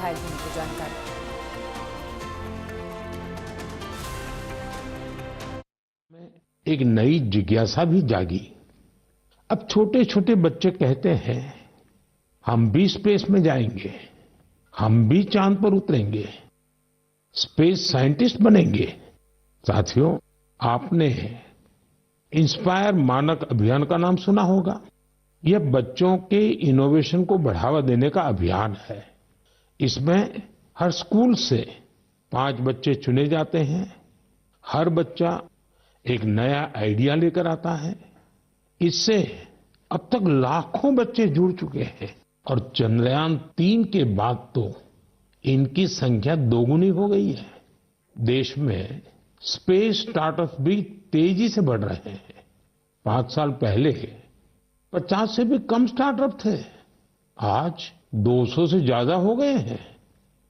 घायल होने की जानकारी। एक नई जिज्ञासा भी जागी। अब छोटे छोटे बच्चे कहते हैं हम भी स्पेस में जाएंगे, हम भी चांद पर उतरेंगे, स्पेस साइंटिस्ट बनेंगे। साथियों, आपने इंस्पायर मानक अभियान का नाम सुना होगा। यह बच्चों के इनोवेशन को बढ़ावा देने का अभियान है। इसमें हर स्कूल से 5 बच्चे चुने जाते हैं। हर बच्चा एक नया आइडिया लेकर आता है। इससे अब तक लाखों बच्चे जुड़ चुके हैं और चंद्रयान-3 के बाद तो इनकी संख्या दोगुनी हो गई है। देश में स्पेस स्टार्टअप भी तेजी से बढ़ रहे हैं। 5 साल पहले 50 से भी कम स्टार्टअप थे। आज 200 से ज्यादा हो गए हैं,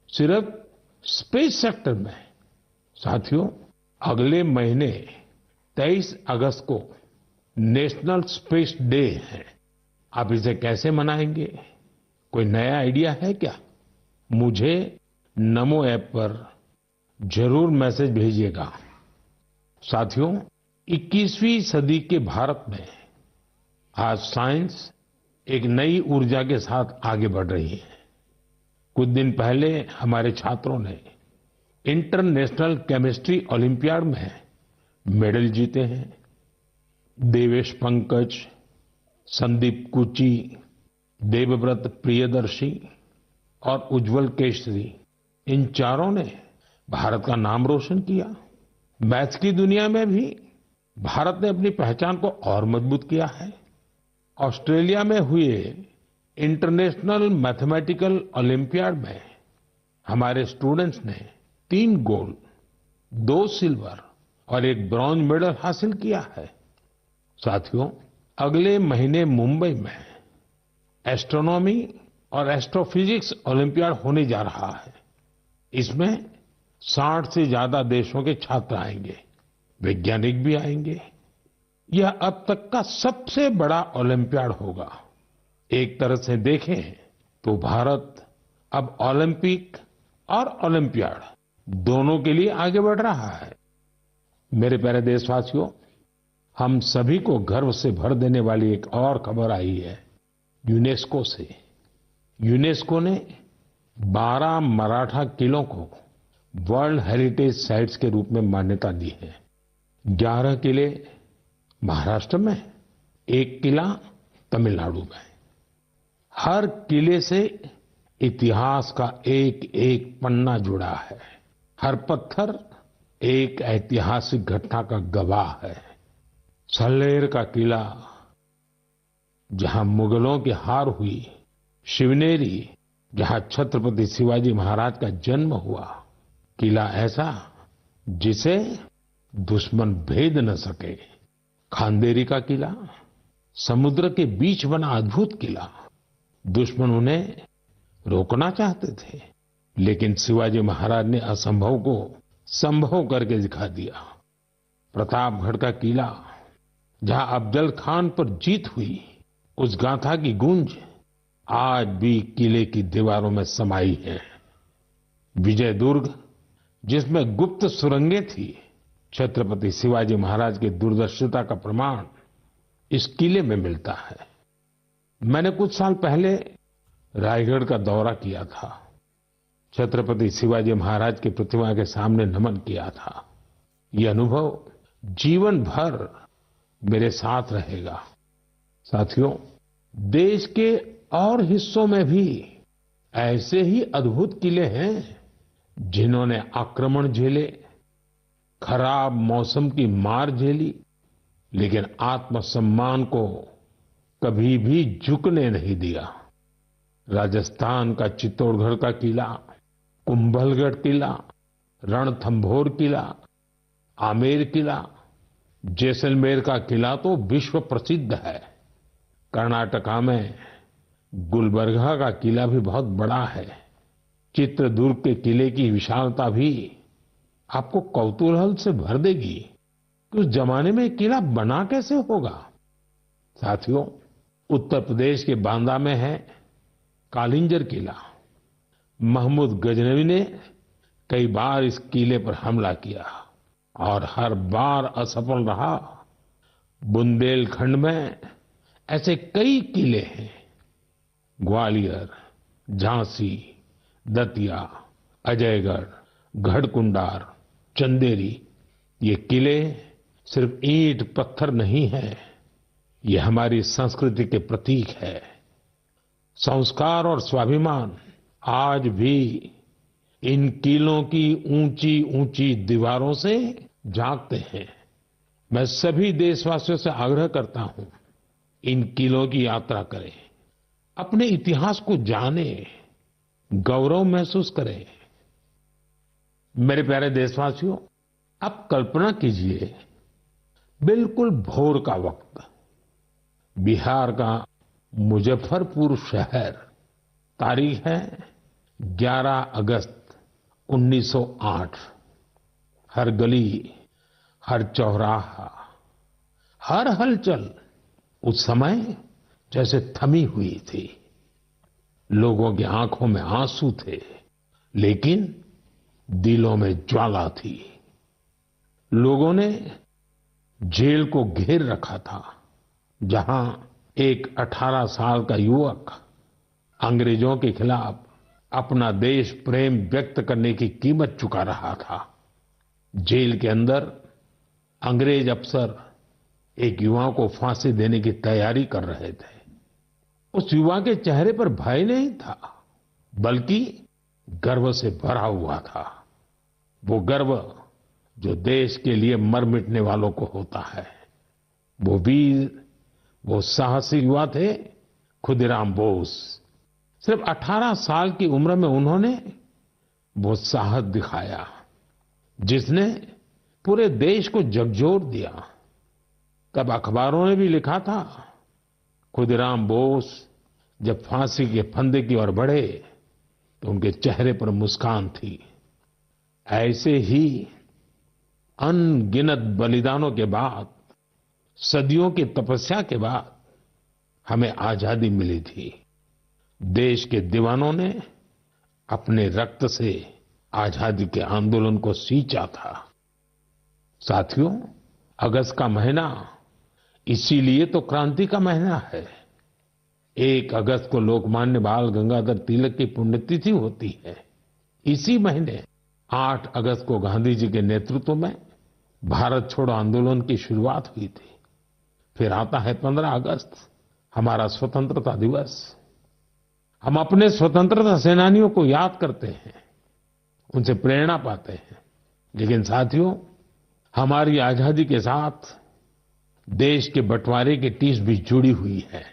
सिर्फ स्पेस सेक्टर में। साथियों, अगले महीने 23 अगस्त को नेशनल स्पेस डे है। आप इसे कैसे मनाएंगे? कोई नया आइडिया है क्या? मुझे नमो ऐप पर जरूर मैसेज भेजिएगा। साथियों, 21वीं सदी के भारत में आज साइंस एक नई ऊर्जा के साथ आगे बढ़ रही है। कुछ दिन पहले हमारे छात्रों ने इंटरनेशनल केमिस्ट्री ओलंपियाड में मेडल जीते हैं। देवेश पंकज, संदीप कुची, देवव्रत प्रियदर्शी और उज्जवल केशरी, इन चारों ने भारत का नाम रोशन किया। मैथ्स की दुनिया में भी भारत ने अपनी पहचान को और मजबूत किया है। ऑस्ट्रेलिया में हुए इंटरनेशनल मैथमेटिकल ओलंपियाड में हमारे स्टूडेंट्स ने 3 गोल्ड, 2 सिल्वर और 1 ब्रॉन्ज मेडल हासिल किया है। साथियों, अगले महीने मुंबई में एस्ट्रोनॉमी और एस्ट्रोफिजिक्स ओलंपियाड होने जा रहा है। इसमें 60 से ज्यादा देशों के छात्र आएंगे, वैज्ञानिक भी आएंगे। यह अब तक का सबसे बड़ा ओलंपियाड होगा। एक तरह से देखें तो भारत अब ओलंपिक और ओलंपियाड दोनों के लिए आगे बढ़ रहा है। मेरे प्यारे देशवासियों, हम सभी को गर्व से भर देने वाली एक और खबर आई है यूनेस्को से। यूनेस्को ने 12 मराठा किलों को वर्ल्ड हेरिटेज साइट्स के रूप में मान्यता दी है। 11 किले महाराष्ट्र में, 1 किला तमिलनाडु में। हर किले से इतिहास का एक एक पन्ना जुड़ा है। हर पत्थर एक ऐतिहासिक घटना का गवाह है। सल्लेर का किला, जहां मुगलों की हार हुई, शिवनेरी, जहां छत्रपति शिवाजी महाराज का जन्म हुआ, किला ऐसा जिसे दुश्मन भेद न सके। खांदेरी का किला, समुद्र के बीच बना अद्भुत किला। दुश्मन उन्हें रोकना चाहते थे, लेकिन शिवाजी महाराज ने असंभव को संभव करके दिखा दिया। प्रतापगढ़ का किला, जहां अफजल खान पर जीत हुई, उस गाथा की गूंज आज भी किले की दीवारों में समाई है। विजय दुर्ग, जिसमें गुप्त सुरंगें थी, छत्रपति शिवाजी महाराज की दूरदर्शिता का प्रमाण इस किले में मिलता है। मैंने कुछ साल पहले रायगढ़ का दौरा किया था। छत्रपति शिवाजी महाराज की प्रतिमा के सामने नमन किया था। ये अनुभव जीवन भर मेरे साथ रहेगा। साथियों, देश के और हिस्सों में भी ऐसे ही अद्भुत किले हैं जिन्होंने आक्रमण झेले, खराब मौसम की मार झेली, लेकिन आत्मसम्मान को कभी भी झुकने नहीं दिया। राजस्थान का चित्तौड़गढ़ का किला, कुंभलगढ़ किला, रणथंभौर किला, आमेर किला, जैसलमेर का किला तो विश्व प्रसिद्ध है। कर्नाटका में गुलबर्गा का किला भी बहुत बड़ा है। चित्रदुर्ग के किले की विशालता भी आपको कौतूहल से भर देगी कि उस जमाने में किला बना कैसे होगा। साथियों, उत्तर प्रदेश के बांदा में है कालिंजर किला। महमूद गजनवी ने कई बार इस किले पर हमला किया और हर बार असफल रहा। बुंदेलखंड में ऐसे कई किले हैं, ग्वालियर, झांसी, दतिया, अजयगढ़, गढ़कुंडार, चंदेरी। ये किले सिर्फ ईंट पत्थर नहीं है, ये हमारी संस्कृति के प्रतीक है। संस्कार और स्वाभिमान आज भी इन किलों की ऊंची ऊंची दीवारों से जागते हैं। मैं सभी देशवासियों से आग्रह करता हूं, इन किलों की यात्रा करें, अपने इतिहास को जानें, गौरव महसूस करें। मेरे प्यारे देशवासियों, आप कल्पना कीजिए, बिल्कुल भोर का वक्त, बिहार का मुजफ्फरपुर शहर, तारीख है 11 अगस्त 1908। हर गली, हर चौराहा, हर हलचल उस समय जैसे थमी हुई थी। लोगों की आंखों में आंसू थे, लेकिन दिलों में ज्वाला थी। लोगों ने जेल को घेर रखा था, जहां एक 18 साल का युवक अंग्रेजों के खिलाफ अपना देश प्रेम व्यक्त करने की कीमत चुका रहा था। जेल के अंदर अंग्रेज अफसर एक युवा को फांसी देने की तैयारी कर रहे थे। उस युवा के चेहरे पर भय नहीं था, बल्कि गर्व से भरा हुआ था। वो गर्व जो देश के लिए मर मिटने वालों को होता है। वो वीर, वो साहसी युवा थे खुदीराम बोस। सिर्फ 18 साल की उम्र में उन्होंने वो साहस दिखाया जिसने पूरे देश को झकझोर दिया। तब अखबारों ने भी लिखा था, खुदीराम बोस जब फांसी के फंदे की ओर बढ़े तो उनके चेहरे पर मुस्कान थी। ऐसे ही अनगिनत बलिदानों के बाद, सदियों की तपस्या के बाद हमें आजादी मिली थी। देश के दीवानों ने अपने रक्त से आजादी के आंदोलन को सींचा था। साथियों, अगस्त का महीना इसीलिए तो क्रांति का महीना है। 1 अगस्त को लोकमान्य बाल गंगाधर तिलक की पुण्यतिथि होती है। इसी महीने 8 अगस्त को गांधी जी के नेतृत्व में भारत छोड़ो आंदोलन की शुरुआत हुई थी। फिर आता है 15 अगस्त, हमारा स्वतंत्रता दिवस। हम अपने स्वतंत्रता सेनानियों को याद करते हैं, उनसे प्रेरणा पाते हैं। लेकिन साथियों, हमारी आजादी के साथ देश के बंटवारे की टीस भी जुड़ी हुई है।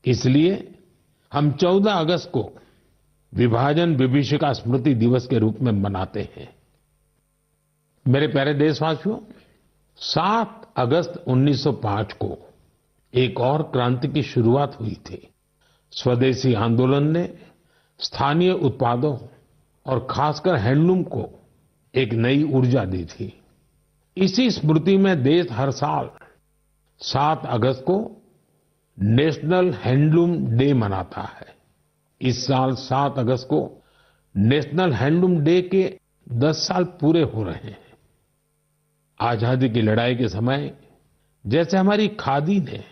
इसलिए हम 14 अगस्त को विभाजन विभीषिका स्मृति दिवस के रूप में मनाते हैं। मेरे प्यारे देशवासियों, 7 अगस्त 1905 को एक और क्रांति की शुरुआत हुई थी। स्वदेशी आंदोलन ने स्थानीय उत्पादों और खासकर हैंडलूम को एक नई ऊर्जा दी थी। इसी स्मृति में देश हर साल 7 अगस्त को नेशनल हैंडलूम डे मनाता है। इस साल 7 अगस्त को नेशनल हैंडलूम डे के 10 साल पूरे हो रहे हैं। आजादी की लड़ाई के समय जैसे हमारी खादी ने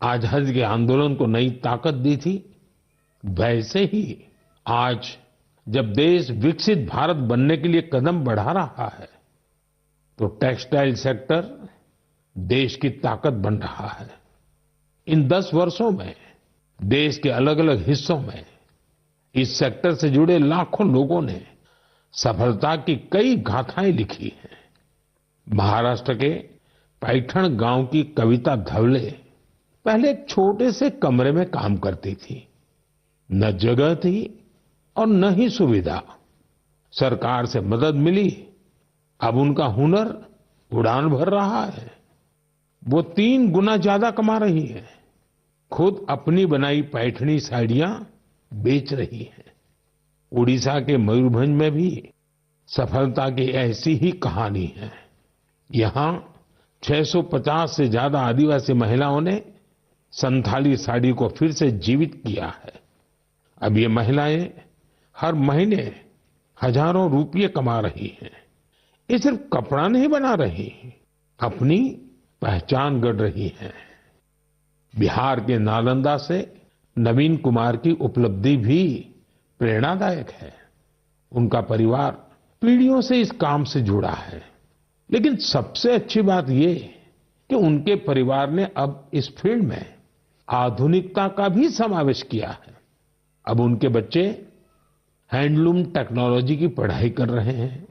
आजादी के आंदोलन को नई ताकत दी थी, वैसे ही आज जब देश विकसित भारत बनने के लिए कदम बढ़ा रहा है, तो टेक्सटाइल सेक्टर देश की ताकत बन रहा है। इन 10 वर्षों में देश के अलग अलग हिस्सों में इस सेक्टर से जुड़े लाखों लोगों ने सफलता की कई गाथाएं लिखी हैं। महाराष्ट्र के पैठण गांव की कविता धवले पहले एक छोटे से कमरे में काम करती थी। न जगह थी और न ही सुविधा। सरकार से मदद मिली, अब उनका हुनर उड़ान भर रहा है। वो 3 गुना ज्यादा कमा रही है। खुद अपनी बनाई पैठनी साड़ियां बेच रही है। उड़ीसा के मयूरभंज में भी सफलता की ऐसी ही कहानी है। यहाँ 650 से ज्यादा आदिवासी महिलाओं ने संथाली साड़ी को फिर से जीवित किया है। अब ये महिलाएं हर महीने हजारों रुपये कमा रही हैं। ये सिर्फ कपड़ा नहीं बना रही, अपनी पहचान गढ़ रही हैं। बिहार के नालंदा से नवीन कुमार की उपलब्धि भी प्रेरणादायक है। उनका परिवार पीढ़ियों से इस काम से जुड़ा है। लेकिन सबसे अच्छी बात ये कि उनके परिवार ने अब इस फील्ड में आधुनिकता का भी समावेश किया है। अब उनके बच्चे हैंडलूम टेक्नोलॉजी की पढ़ाई कर रहे हैं,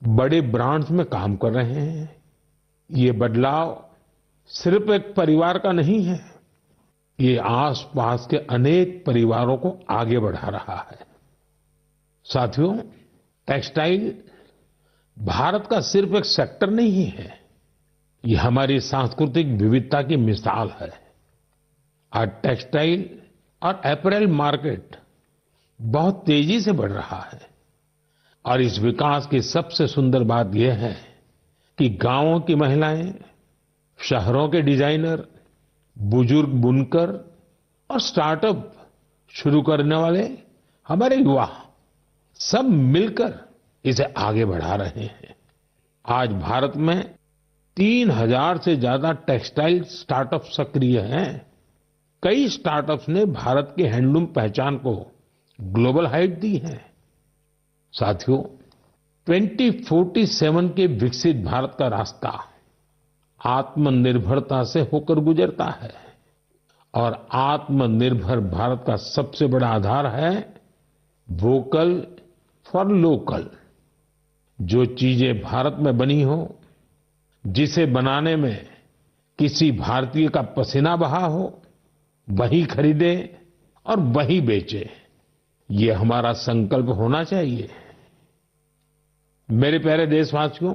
बड़े ब्रांड्स में काम कर रहे हैं। ये बदलाव सिर्फ एक परिवार का नहीं है, ये आसपास के अनेक परिवारों को आगे बढ़ा रहा है। साथियों, टेक्सटाइल भारत का सिर्फ एक सेक्टर नहीं है, ये हमारी सांस्कृतिक विविधता की मिसाल है। आज टेक्सटाइल और अपैरेल मार्केट बहुत तेजी से बढ़ रहा है और इस विकास की सबसे सुंदर बात यह है कि गांवों की महिलाएं, शहरों के डिजाइनर, बुजुर्ग बुनकर और स्टार्टअप शुरू करने वाले हमारे युवा सब मिलकर इसे आगे बढ़ा रहे हैं। आज भारत में 3000 से ज्यादा टेक्सटाइल स्टार्टअप सक्रिय हैं। कई स्टार्टअप्स ने भारत के हैंडलूम पहचान को ग्लोबल हाइट दी है। साथियों, 2047 के विकसित भारत का रास्ता आत्मनिर्भरता से होकर गुजरता है और आत्मनिर्भर भारत का सबसे बड़ा आधार है वोकल फॉर लोकल। जो चीजें भारत में बनी हो, जिसे बनाने में किसी भारतीय का पसीना बहा हो, वही खरीदे और वही बेचे, ये हमारा संकल्प होना चाहिए। मेरे प्यारे देशवासियों,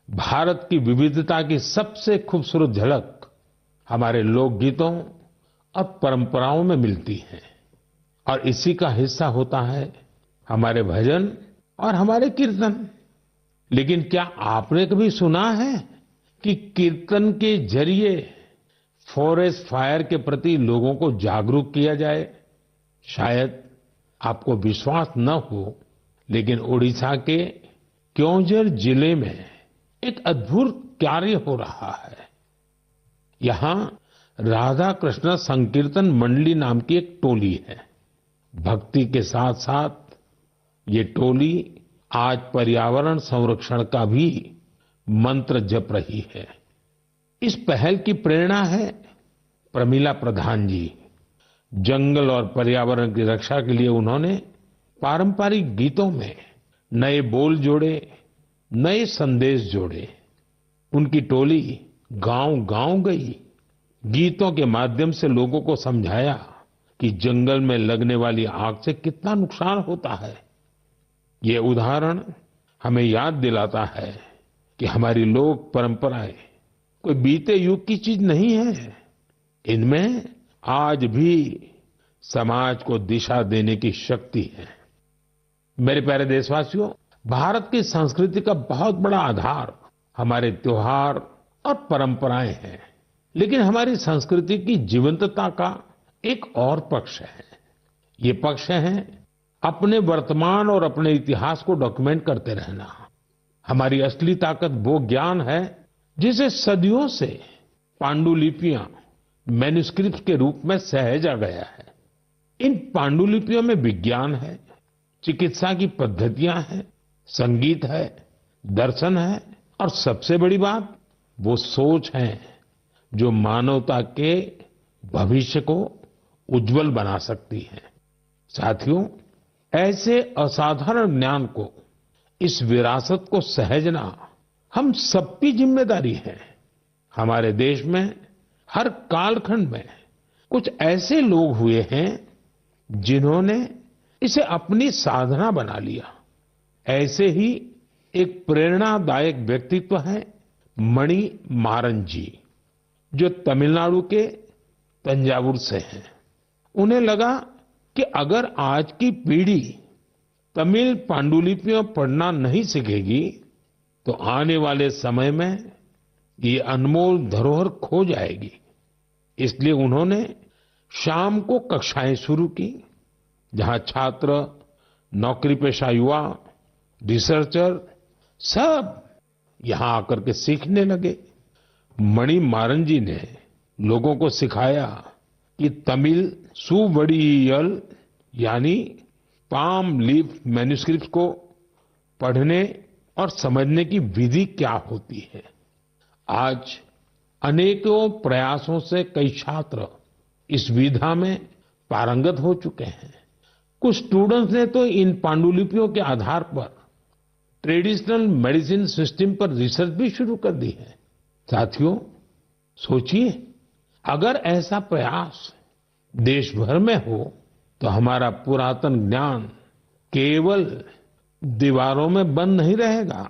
भारत की विविधता की सबसे खूबसूरत झलक हमारे लोकगीतों और परंपराओं में मिलती है और इसी का हिस्सा होता है हमारे भजन और हमारे कीर्तन। लेकिन क्या आपने कभी सुना है कि कीर्तन के जरिए फॉरेस्ट फायर के प्रति लोगों को जागरूक किया जाए? शायद आपको विश्वास न हो, लेकिन ओडिशा के क्योंझर जिले में एक अद्भुत कार्य हो रहा है। यहाँ राधा कृष्ण संकीर्तन मंडली नाम की एक टोली है। भक्ति के साथ साथ ये टोली आज पर्यावरण संरक्षण का भी मंत्र जप रही है। इस पहल की प्रेरणा है प्रमिला प्रधान जी। जंगल और पर्यावरण की रक्षा के लिए उन्होंने पारंपरिक गीतों में नए बोल जोड़े, नए संदेश जोड़े। उनकी टोली गांव-गांव गई, गीतों के माध्यम से लोगों को समझाया कि जंगल में लगने वाली आग से कितना नुकसान होता है। ये उदाहरण हमें याद दिलाता है कि हमारी लोक परंपराएं कोई बीते युग की चीज नहीं है। इनमें आज भी समाज को दिशा देने की शक्ति है। मेरे प्यारे देशवासियों, भारत की संस्कृति का बहुत बड़ा आधार हमारे त्योहार और परंपराएं हैं। लेकिन हमारी संस्कृति की जीवंतता का एक और पक्ष है। ये पक्ष है अपने वर्तमान और अपने इतिहास को डॉक्यूमेंट करते रहना। हमारी असली ताकत वो ज्ञान है जिसे सदियों से पांडुलिपियां, मैन्युस्क्रिप्ट के रूप में सहेजा गया है। इन पांडुलिपियों में विज्ञान है, चिकित्सा की पद्धतियां हैं, संगीत है, दर्शन है और सबसे बड़ी बात वो सोच है जो मानवता के भविष्य को उज्जवल बना सकती है। साथियों, ऐसे असाधारण ज्ञान को, इस विरासत को सहेजना हम सबकी जिम्मेदारी है। हमारे देश में हर कालखंड में कुछ ऐसे लोग हुए हैं जिन्होंने इसे अपनी साधना बना लिया। ऐसे ही एक प्रेरणादायक व्यक्तित्व है मणि मारन जी, जो तमिलनाडु के तंजावुर से हैं। उन्हें लगा कि अगर आज की पीढ़ी तमिल पांडुलिपियां पढ़ना नहीं सीखेगी तो आने वाले समय में ये अनमोल धरोहर खो जाएगी। इसलिए उन्होंने शाम को कक्षाएं शुरू की, जहां छात्र नौकरी पेशा युवा, रिसर्चर सब यहां आकर के सीखने लगे। मणि मारन जी ने लोगों को सिखाया कि तमिल सुवड़ियल यानी पाम लीफ मैन्यूस्क्रिप्ट को पढ़ने और समझने की विधि क्या होती है। आज अनेकों प्रयासों से कई छात्र इस विधा में पारंगत हो चुके हैं। कुछ स्टूडेंट्स ने तो इन पांडुलिपियों के आधार पर ट्रेडिशनल मेडिसिन सिस्टम पर रिसर्च भी शुरू कर दी है। साथियों, सोचिए, अगर ऐसा प्रयास देश भर में हो तो हमारा पुरातन ज्ञान केवल दीवारों में बंद नहीं रहेगा,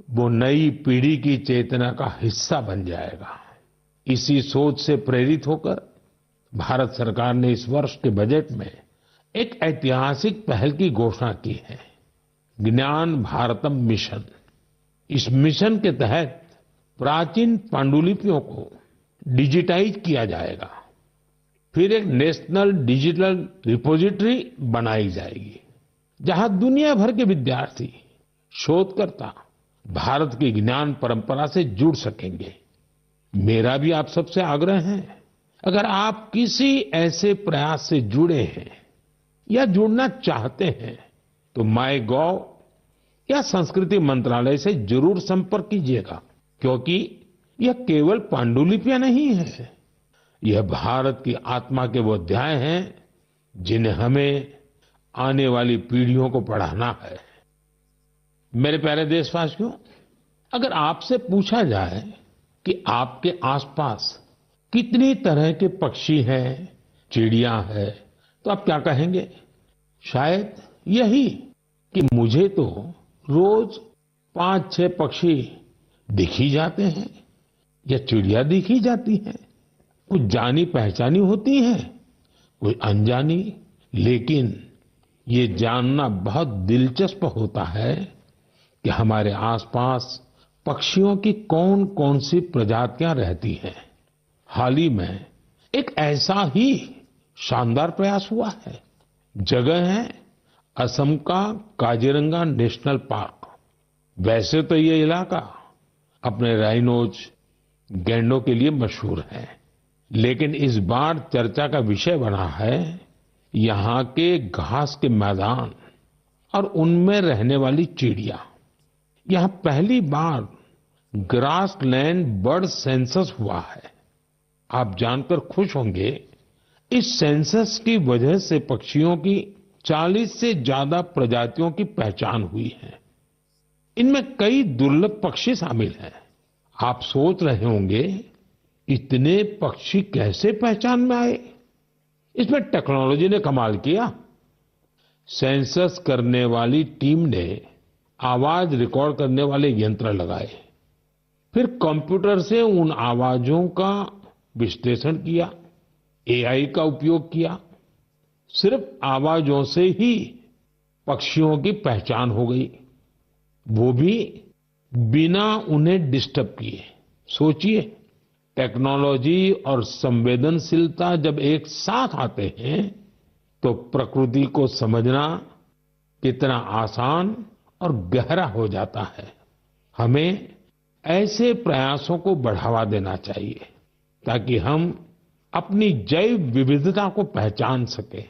वो नई पीढ़ी की चेतना का हिस्सा बन जाएगा। इसी सोच से प्रेरित होकर भारत सरकार ने इस वर्ष के बजट में एक ऐतिहासिक पहल की घोषणा की है, ज्ञान भारतम मिशन। इस मिशन के तहत प्राचीन पांडुलिपियों को डिजिटाइज किया जाएगा, फिर एक नेशनल डिजिटल रिपोजिटरी बनाई जाएगी, जहां दुनिया भर के विद्यार्थी, शोधकर्ता भारत की ज्ञान परंपरा से जुड़ सकेंगे। मेरा भी आप सबसे आग्रह है, अगर आप किसी ऐसे प्रयास से जुड़े हैं या जुड़ना चाहते हैं तो माईगोव या संस्कृति मंत्रालय से जरूर संपर्क कीजिएगा, क्योंकि यह केवल पांडुलिपियां नहीं है, यह भारत की आत्मा के वो अध्याय हैं जिन्हें हमें आने वाली पीढ़ियों को पढ़ाना है। मेरे प्यारे देशवासियों, अगर आपसे पूछा जाए कि आपके आसपास कितनी तरह के पक्षी हैं, चिड़िया है, तो आप क्या कहेंगे? शायद यही कि मुझे तो रोज 5-6 पक्षी दिख ही जाते हैं या चिड़िया दिख ही जाती हैं। कुछ जानी पहचानी होती हैं, कोई अनजानी, लेकिन ये जानना बहुत दिलचस्प होता है कि हमारे आसपास पक्षियों की कौन कौन सी प्रजातियां रहती हैं। हाल ही में एक ऐसा ही शानदार प्रयास हुआ है। जगह है असम का काजीरंगा नेशनल पार्क। वैसे तो ये इलाका अपने राइनोज, गैंडों के लिए मशहूर है, लेकिन इस बार चर्चा का विषय बना है यहाँ के घास के मैदान और उनमें रहने वाली चिड़िया। यहाँ पहली बार ग्रासलैंड बर्ड सेंसस हुआ है। आप जानकर खुश होंगे, इस सेंसस की वजह से पक्षियों की 40 से ज्यादा प्रजातियों की पहचान हुई है। इनमें कई दुर्लभ पक्षी शामिल हैं। आप सोच रहे होंगे, इतने पक्षी कैसे पहचान में आए? इसमें टेक्नोलॉजी ने कमाल किया। सेंसस करने वाली टीम ने आवाज रिकॉर्ड करने वाले यंत्र लगाए, फिर कंप्यूटर से उन आवाजों का विश्लेषण किया, एआई का उपयोग किया। सिर्फ आवाजों से ही पक्षियों की पहचान हो गई, वो भी बिना उन्हें डिस्टर्ब किए। सोचिए, टेक्नोलॉजी और संवेदनशीलता जब एक साथ आते हैं तो प्रकृति को समझना कितना आसान और गहरा हो जाता है। हमें ऐसे प्रयासों को बढ़ावा देना चाहिए ताकि हम अपनी जैव विविधता को पहचान सकें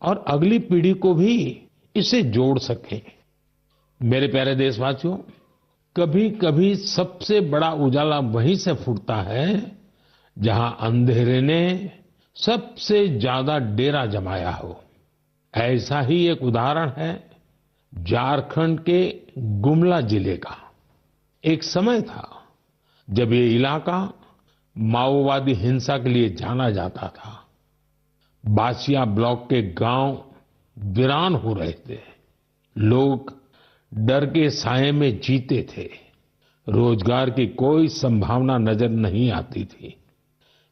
और अगली पीढ़ी को भी इसे जोड़ सकें। मेरे प्यारे देशवासियों, कभी कभी सबसे बड़ा उजाला वहीं से फूटता है जहां अंधेरे ने सबसे ज्यादा डेरा जमाया हो। ऐसा ही एक उदाहरण है झारखंड के गुमला जिले का। एक समय था जब ये इलाका माओवादी हिंसा के लिए जाना जाता था। बासिया ब्लॉक के गांव वीरान हो रहे थे। लोग डर के साये में जीते थे। रोजगार की कोई संभावना नजर नहीं आती थी।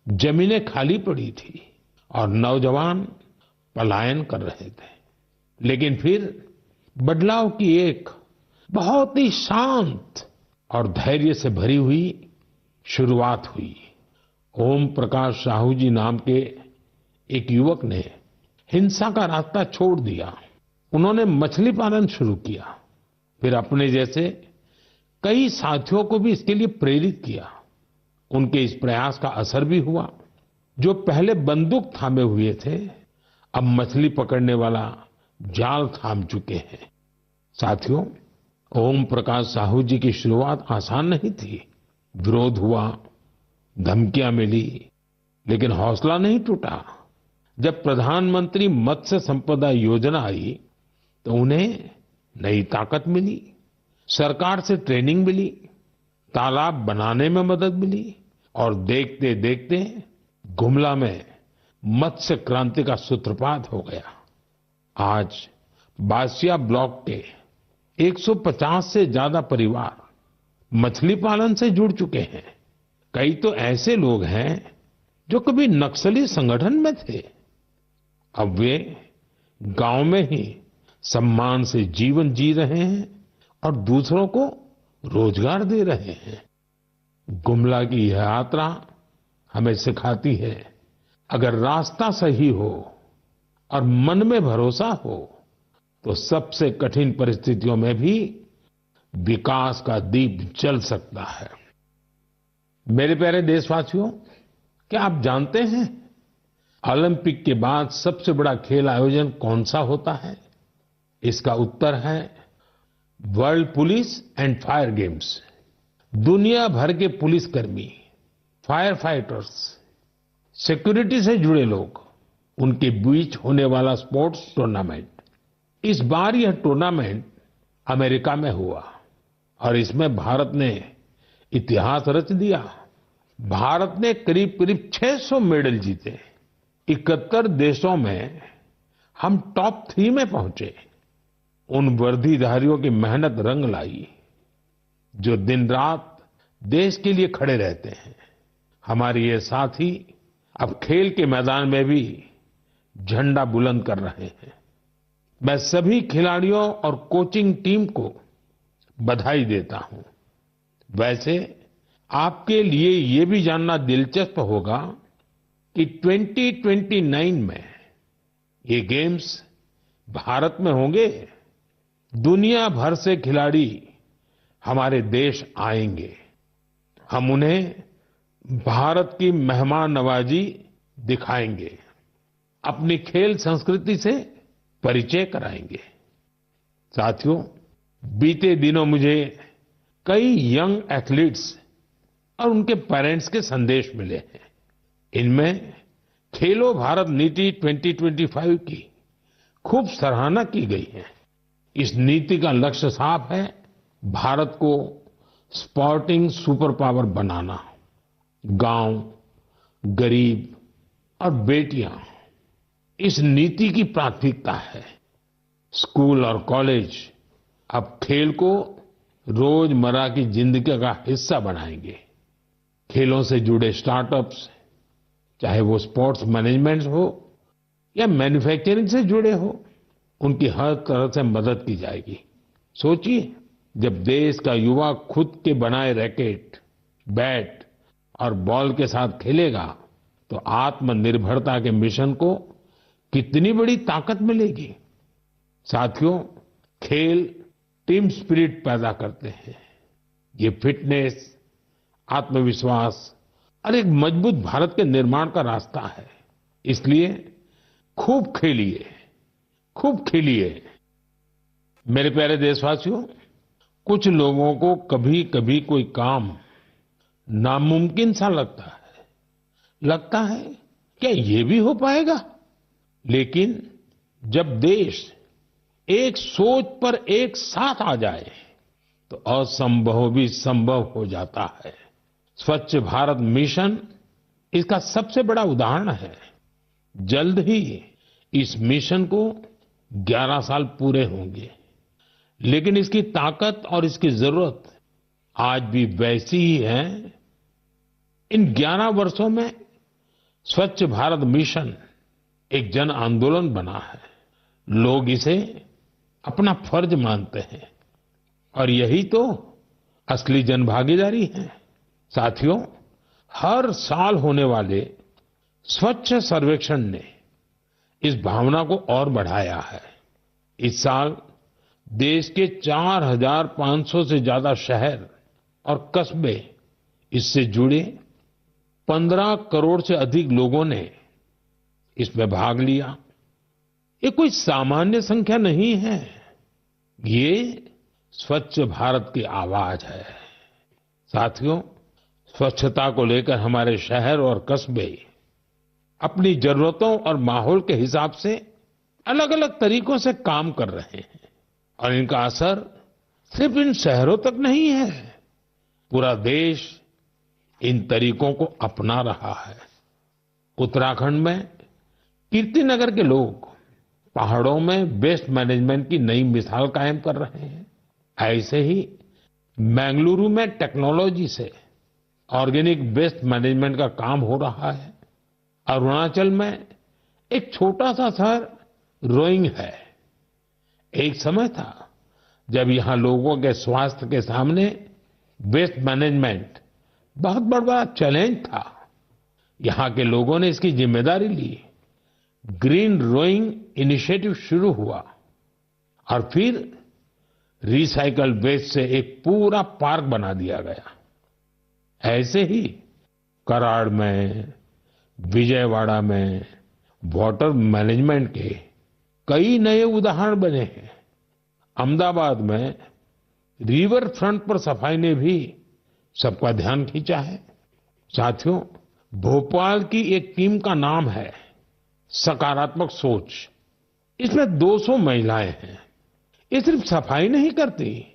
जमीनें खाली पड़ी थी और नौजवान पलायन कर रहे थे। लेकिन फिर बदलाव की एक बहुत ही शांत और धैर्य से भरी हुई शुरुआत हुई। ओम प्रकाश साहू जी नाम के एक युवक ने हिंसा का रास्ता छोड़ दिया उन्होंने मछली पालन शुरू किया। फिर अपने जैसे कई साथियों को भी इसके लिए प्रेरित किया। उनके इस प्रयास का असर भी हुआ। जो पहले बंदूक थामे हुए थे, अब मछली पकड़ने वाला जाल थाम चुके हैं। साथियों, ओम प्रकाश साहू जी की शुरुआत आसान नहीं थी। विरोध हुआ, धमकियां मिली, लेकिन हौसला नहीं टूटा। जब प्रधानमंत्री मत्स्य संपदा योजना आई तो उन्हें नई ताकत मिली। सरकार से ट्रेनिंग मिली, तालाब बनाने में मदद मिली और देखते देखते गुमला में मत्स्य क्रांति का सूत्रपात हो गया। आज बासिया ब्लॉक के 150 से ज्यादा परिवार मछली पालन से जुड़ चुके हैं। कई तो ऐसे लोग हैं जो कभी नक्सली संगठन में थे। अब वे गांव में ही सम्मान से जीवन जी रहे हैं और दूसरों को रोजगार दे रहे हैं। गुमला की यह यात्रा हमें सिखाती है, अगर रास्ता सही हो और मन में भरोसा हो तो सबसे कठिन परिस्थितियों में भी विकास का दीप जल सकता है। मेरे प्यारे देशवासियों, क्या आप जानते हैं ओलंपिक के बाद सबसे बड़ा खेल आयोजन कौन सा होता है? इसका उत्तर है world police and fire games. दुनिया भर के पुलिसकर्मी, फायर फाइटर्स, सिक्योरिटी से जुड़े लोग, उनके बीच होने वाला स्पोर्ट्स टूर्नामेंट। इस बार यह टूर्नामेंट अमेरिका में हुआ और इसमें भारत ने इतिहास रच दिया। भारत ने करीब करीब 600 मेडल जीते। 71 देशों में हम टॉप 3 में पहुंचे। उन वर्दीधारियों की मेहनत रंग लाई जो दिन रात देश के लिए खड़े रहते हैं। हमारे ये साथी अब खेल के मैदान में भी झंडा बुलंद कर रहे हैं। मैं सभी खिलाड़ियों और कोचिंग टीम को बधाई देता हूं। वैसे आपके लिए ये भी जानना दिलचस्प होगा कि 2029 में ये गेम्स भारत में होंगे। दुनिया भर से खिलाड़ी हमारे देश आएंगे। हम उन्हें भारत की मेहमान नवाजी दिखाएंगे, अपनी खेल संस्कृति से परिचय कराएंगे। साथियों, बीते दिनों मुझे कई यंग एथलीट्स और उनके पेरेंट्स के संदेश मिले हैं। इनमें खेलो भारत नीति 2025 की खूब सराहना की गई है। इस नीति का लक्ष्य साफ है, भारत को स्पोर्टिंग सुपर पावर बनाना। गांव, गरीब और बेटियां इस नीति की प्राथमिकता है। स्कूल और कॉलेज अब खेल को रोजमर्रा की जिंदगी का हिस्सा बनाएंगे। खेलों से जुड़े स्टार्टअप्स, चाहे वो स्पोर्ट्स मैनेजमेंट हो या मैन्युफैक्चरिंग से जुड़े हो, उनकी हर तरह से मदद की जाएगी। सोचिए, जब देश का युवा खुद के बनाए रैकेट, बैट और बॉल के साथ खेलेगा तो आत्मनिर्भरता के मिशन को कितनी बड़ी ताकत मिलेगी। साथियों, खेल टीम स्पिरिट पैदा करते हैं। ये फिटनेस, आत्मविश्वास और एक मजबूत भारत के निर्माण का रास्ता है। इसलिए खूब खेलिए, खूब खेलिए। मेरे प्यारे देशवासियों, कुछ लोगों को कभी कभी कोई काम नामुमकिन सा लगता है क्या ये भी हो पाएगा? लेकिन जब देश एक सोच पर एक साथ आ जाए तो असंभव भी संभव हो जाता है। स्वच्छ भारत मिशन इसका सबसे बड़ा उदाहरण है। जल्द ही इस मिशन को 11 साल पूरे होंगे, लेकिन इसकी ताकत और इसकी जरूरत आज भी वैसी ही है। इन 11 वर्षों में स्वच्छ भारत मिशन एक जन आंदोलन बना है। लोग इसे अपना फर्ज मानते हैं और यही तो असली जनभागीदारी है। साथियों, हर साल होने वाले स्वच्छ सर्वेक्षण ने इस भावना को और बढ़ाया है। इस साल देश के 4,500 से ज्यादा शहर और कस्बे इससे जुड़े 15 करोड़ से अधिक लोगों ने इसमें भाग लिया। ये कोई सामान्य संख्या नहीं है, ये स्वच्छ भारत की आवाज है। साथियों, स्वच्छता को लेकर हमारे शहर और कस्बे अपनी जरूरतों और माहौल के हिसाब से अलग अलग तरीकों से काम कर रहे हैं और इनका असर सिर्फ इन शहरों तक नहीं है, पूरा देश इन तरीकों को अपना रहा है। उत्तराखंड में कीर्तिनगर के लोग पहाड़ों में वेस्ट मैनेजमेंट की नई मिसाल कायम कर रहे हैं। ऐसे ही बेंगलुरु में टेक्नोलॉजी से ऑर्गेनिक वेस्ट मैनेजमेंट का काम हो रहा है। अरुणाचल में एक छोटा सा शहर रोइंग है। एक समय था जब यहाँ लोगों के स्वास्थ्य के सामने वेस्ट मैनेजमेंट बहुत बड़ा चैलेंज था। यहाँ के लोगों ने इसकी जिम्मेदारी ली, ग्रीन रोइंग इनिशिएटिव शुरू हुआ और फिर रिसाइकल वेस्ट से एक पूरा पार्क बना दिया गया। ऐसे ही कराड़ में, विजयवाड़ा में वाटर मैनेजमेंट के कई नए उदाहरण बने हैं। अहमदाबाद में रिवर फ्रंट पर सफाई ने भी सबका ध्यान खींचा है। साथियों, भोपाल की एक टीम का नाम है सकारात्मक सोच। इसमें 200 महिलाएं हैं। ये सिर्फ सफाई नहीं करती,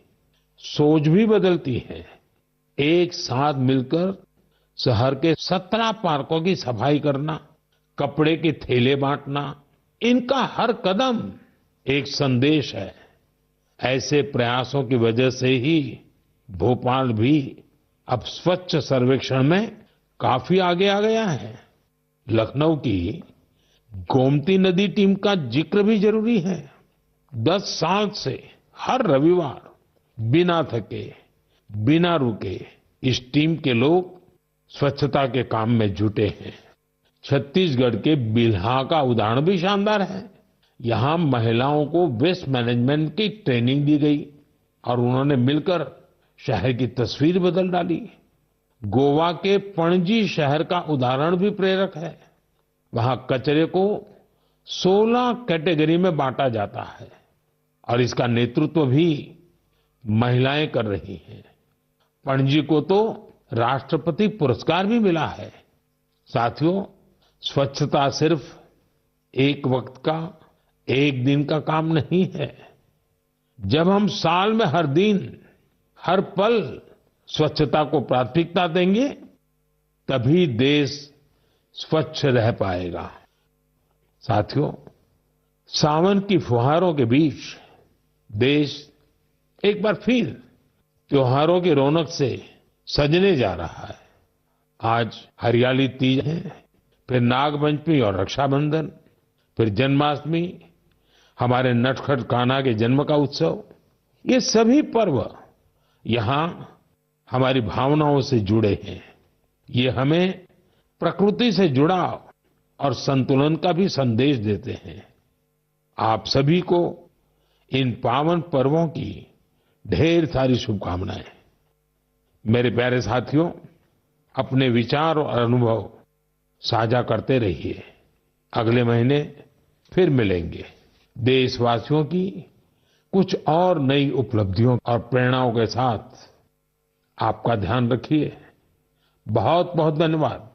सोच भी बदलती है। एक साथ मिलकर शहर के 17 पार्कों की सफाई करना, कपड़े के थैले बांटना, इनका हर कदम एक संदेश है। ऐसे प्रयासों की वजह से ही भोपाल भी अब स्वच्छ सर्वेक्षण में काफी आगे आ गया है। लखनऊ की गोमती नदी टीम का जिक्र भी जरूरी है। 10 साल से हर रविवार बिना थके, बिना रुके इस टीम के लोग स्वच्छता के काम में जुटे हैं। छत्तीसगढ़ के बिल्हा का उदाहरण भी शानदार है। यहाँ महिलाओं को वेस्ट मैनेजमेंट की ट्रेनिंग दी गई और उन्होंने मिलकर शहर की तस्वीर बदल डाली। गोवा के पणजी शहर का उदाहरण भी प्रेरक है। वहाँ कचरे को 16 कैटेगरी में बांटा जाता है और इसका नेतृत्व भी महिलाएं कर रही हैं। पणजी को तो राष्ट्रपति पुरस्कार भी मिला है। साथियों, स्वच्छता सिर्फ एक वक्त का, एक दिन का काम नहीं है। जब हम साल में हर दिन, हर पल स्वच्छता को प्राथमिकता देंगे, तभी देश स्वच्छ रह पाएगा। साथियों, सावन की फुहारों के बीच देश एक बार फिर त्योहारों की रौनक से सजने जा रहा है। आज हरियाली तीज है, फिर नागपंचमी और रक्षाबंधन, फिर जन्माष्टमी, हमारे नटखट कान्हा के जन्म का उत्सव। ये सभी पर्व यहाँ हमारी भावनाओं से जुड़े हैं। ये हमें प्रकृति से जुड़ाव और संतुलन का भी संदेश देते हैं। आप सभी को इन पावन पर्वों की ढेर सारी शुभकामनाएं। मेरे प्यारे साथियों, अपने विचार और अनुभव साझा करते रहिए। अगले महीने फिर मिलेंगे। देशवासियों की कुछ और नई उपलब्धियों और प्रेरणाओं के साथ आपका ध्यान रखिए। बहुत बहुत धन्यवाद।